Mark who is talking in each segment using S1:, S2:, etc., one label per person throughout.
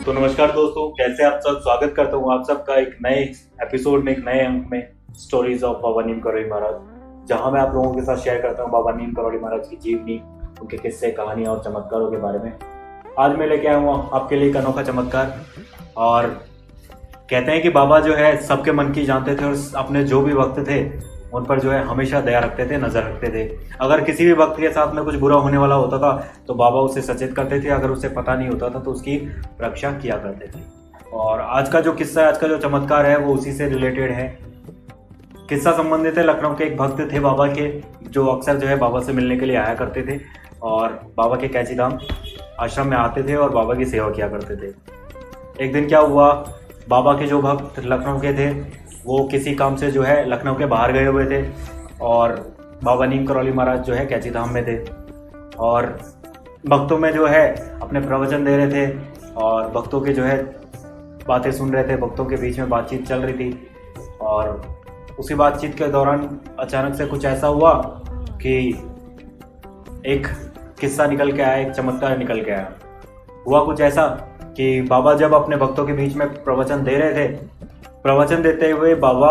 S1: तो नमस्कार दोस्तों, कैसे आप सब। स्वागत करता हूँ आप सबका एक नए एपिसोड में, एक नए अंक में स्टोरीज ऑफ बाबा नीम करौली महाराज, जहाँ मैं आप लोगों के साथ शेयर करता हूँ बाबा नीम करौली महाराज की जीवनी, उनके किस्से, कहानियाँ और चमत्कारों के बारे में। आज मैं लेके आया हूँ आपके लिए एक अनोखा चमत्कार। और कहते हैं कि बाबा जो है सबके मन की जानते थे और अपने जो भी भक्त थे उन पर जो है हमेशा दया रखते थे, नजर रखते थे। अगर किसी भी भक्त के साथ में कुछ बुरा होने वाला होता था तो बाबा उसे सचेत करते थे, अगर उसे पता नहीं होता था तो उसकी रक्षा किया करते थे। और आज का जो किस्सा है, आज का जो चमत्कार है वो उसी से रिलेटेड है। किस्सा संबंधित है लखनऊ के एक भक्त थे बाबा के, जो अक्सर जो है बाबा से मिलने के लिए आया करते थे और बाबा के कैची धाम आश्रम में आते थे और बाबा की सेवा किया करते थे। एक दिन क्या हुआ, बाबा के जो भक्त लखनऊ के थे वो किसी काम से जो है लखनऊ के बाहर गए हुए थे और बाबा नीम करौली महाराज जो है कैची धाम में थे और भक्तों में जो है अपने प्रवचन दे रहे थे और भक्तों के जो है बातें सुन रहे थे। भक्तों के बीच में बातचीत चल रही थी और उसी बातचीत के दौरान अचानक से कुछ ऐसा हुआ कि एक किस्सा निकल के आया, एक चमत्कार निकल के आया। हुआ कुछ ऐसा कि बाबा जब अपने भक्तों के बीच में प्रवचन दे रहे थे, प्रवचन देते हुए बाबा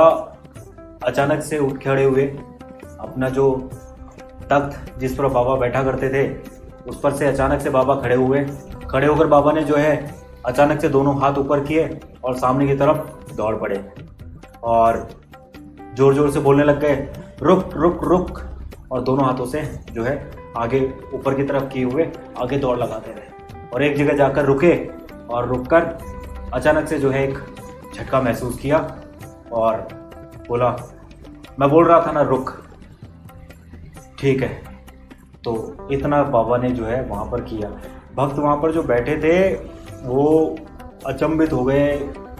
S1: अचानक से उठ खड़े हुए। अपना जो तख्त जिस पर बाबा बैठा करते थे उस पर से अचानक से बाबा खड़े हुए। खड़े होकर बाबा ने जो है अचानक से दोनों हाथ ऊपर किए और सामने की तरफ दौड़ पड़े और जोर जोर से बोलने लग गए, रुक रुक रुक। और दोनों हाथों से जो है आगे ऊपर की तरफ किए हुए आगे दौड़ लगाते रहे और एक जगह जाकर रुके और रुककर अचानक से जो है एक झटका महसूस किया और बोला, मैं बोल रहा था ना रुक, ठीक है। तो इतना बाबा ने जो है वहाँ पर किया। भक्त वहाँ पर जो बैठे थे वो अचंभित हो गए,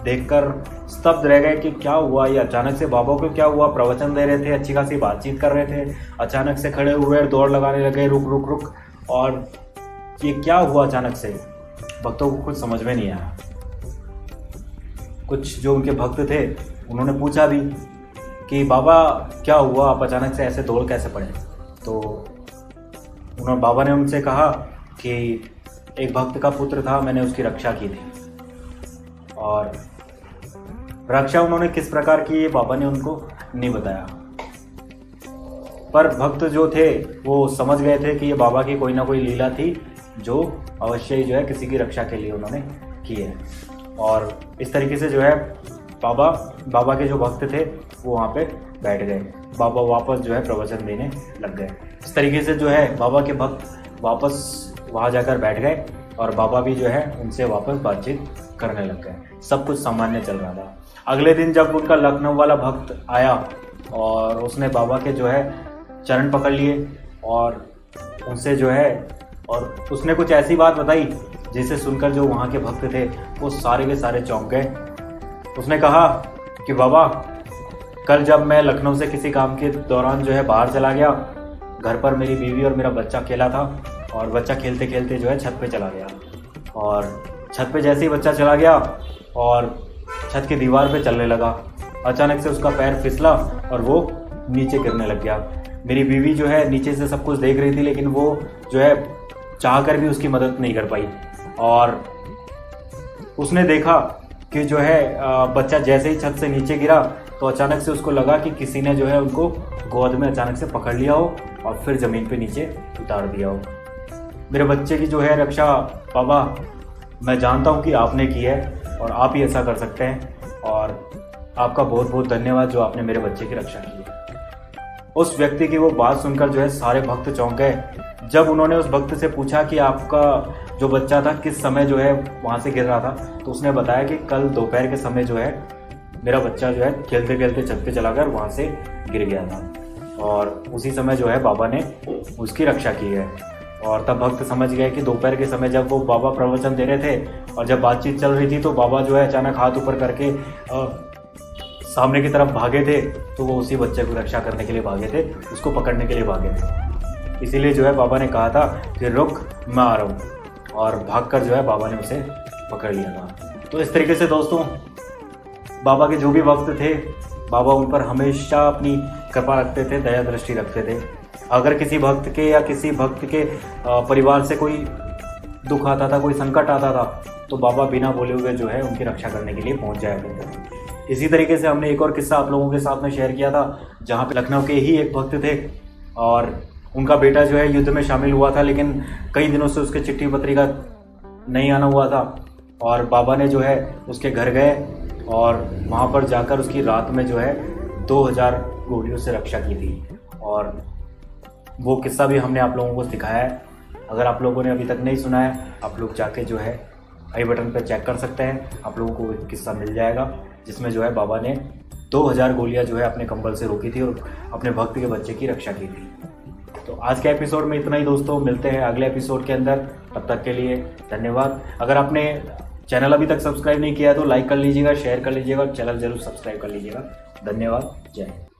S1: देखकर स्तब्ध रह गए कि क्या हुआ ये। अचानक से बाबा को क्या हुआ, प्रवचन दे रहे थे, अच्छी खासी बातचीत कर रहे थे, अचानक से खड़े हुए दौड़ लगाने लगे, रुक रुक रुक। और ये क्या हुआ अचानक से, भक्तों को कुछ समझ में नहीं आया। कुछ जो उनके भक्त थे उन्होंने पूछा भी कि बाबा क्या हुआ, आप अचानक से ऐसे दौड़ कैसे पड़े। तो बाबा ने उनसे कहा कि एक भक्त का पुत्र था, मैंने उसकी रक्षा की थी। और रक्षा उन्होंने किस प्रकार की ये बाबा ने उनको नहीं बताया, पर भक्त जो थे वो समझ गए थे कि ये बाबा की कोई ना कोई लीला थी जो अवश्य ही जो है किसी की रक्षा के लिए उन्होंने की है। और इस तरीके से जो है बाबा के जो भक्त थे वो वहाँ पे बैठ गए। बाबा वापस जो है प्रवचन देने लग गए। इस तरीके से जो है बाबा के भक्त वापस वहाँ जाकर बैठ गए और बाबा भी जो है उनसे वापस बातचीत करने लग गए। सब कुछ सामान्य चल रहा था। अगले दिन जब उनका लखनऊ वाला भक्त आया और उसने बाबा के जो है चरण पकड़ लिए और उनसे जो है और उसने कुछ ऐसी बात बताई जिसे सुनकर जो वहाँ के भक्त थे वो सारे के सारे चौंक गए। उसने कहा कि बाबा, कल जब मैं लखनऊ से किसी काम के दौरान जो है बाहर चला गया, घर पर मेरी बीवी और मेरा बच्चा खेला था और बच्चा खेलते खेलते जो है छत पे चला गया और छत पे जैसे ही बच्चा चला गया और छत की दीवार पे चलने लगा, अचानक से उसका पैर फिसला और वो नीचे गिरने लग गया। मेरी बीवी जो है नीचे से सब कुछ देख रही थी, लेकिन वो जो है चाह कर भी उसकी मदद नहीं कर पाई। और उसने देखा कि जो है बच्चा जैसे ही छत से नीचे गिरा तो अचानक से उसको लगा कि किसी ने जो है उनको गोद में अचानक से पकड़ लिया हो और फिर ज़मीन पे नीचे उतार दिया हो। मेरे बच्चे की जो है रक्षा बाबा, मैं जानता हूँ कि आपने की है और आप ही ऐसा कर सकते हैं और आपका बहुत बहुत धन्यवाद जो आपने मेरे बच्चे की रक्षा की है। उस व्यक्ति की वो बात सुनकर जो है सारे भक्त चौंक गए। जब उन्होंने उस भक्त से पूछा कि आपका जो बच्चा था किस समय जो है वहाँ से गिर रहा था, तो उसने बताया कि कल दोपहर के समय जो है मेरा बच्चा जो है खेलते खेलते छत पे चला गया और वहाँ से गिर गया था और उसी समय जो है बाबा ने उसकी रक्षा की है। और तब भक्त समझ गए कि दोपहर के समय जब वो बाबा प्रवचन दे रहे थे और जब बातचीत चल रही थी तो बाबा जो है अचानक हाथ ऊपर करके सामने की तरफ भागे थे, तो वो उसी बच्चे को रक्षा करने के लिए भागे थे, उसको पकड़ने के लिए भागे थे। इसीलिए जो है बाबा ने कहा था कि रुक, मैं आ रहा हूँ, और भागकर जो है बाबा ने उसे पकड़ लिया था। तो इस तरीके से दोस्तों बाबा के जो भी भक्त थे बाबा उन पर हमेशा अपनी कृपा रखते थे, दया दृष्टि रखते थे। अगर किसी भक्त के या किसी भक्त के परिवार से कोई दुख आता था, कोई संकट आता था, तो बाबा बिना बोले हुए जो है उनकी रक्षा करने के लिए पहुंच जाया करते थे। इसी तरीके से हमने एक और किस्सा आप लोगों के साथ में शेयर किया था, जहाँ पे लखनऊ के ही एक भक्त थे और उनका बेटा जो है युद्ध में शामिल हुआ था, लेकिन कई दिनों से उसके चिट्ठी पत्री का नहीं आना हुआ था और बाबा ने जो है उसके घर गए और वहाँ पर जाकर उसकी रात में जो है 2000 गोलियों से रक्षा की थी। और वो किस्सा भी हमने आप लोगों को दिखाया है। अगर आप लोगों ने अभी तक नहीं सुना है, आप लोग जाके जो है आई बटन पर चेक कर सकते हैं, आप लोगों को एक किस्सा मिल जाएगा जिसमें जो है बाबा ने 2000 गोलियां जो है अपने कंबल से रोकी थी और अपने भक्त के बच्चे की रक्षा की थी। तो आज के एपिसोड में इतना ही दोस्तों, मिलते हैं अगले एपिसोड के अंदर। तब तक के लिए धन्यवाद। अगर आपने चैनल अभी तक सब्सक्राइब नहीं किया है तो लाइक कर लीजिएगा, शेयर कर लीजिएगा और चैनल जरूर सब्सक्राइब कर लीजिएगा। धन्यवाद। जय हिंद।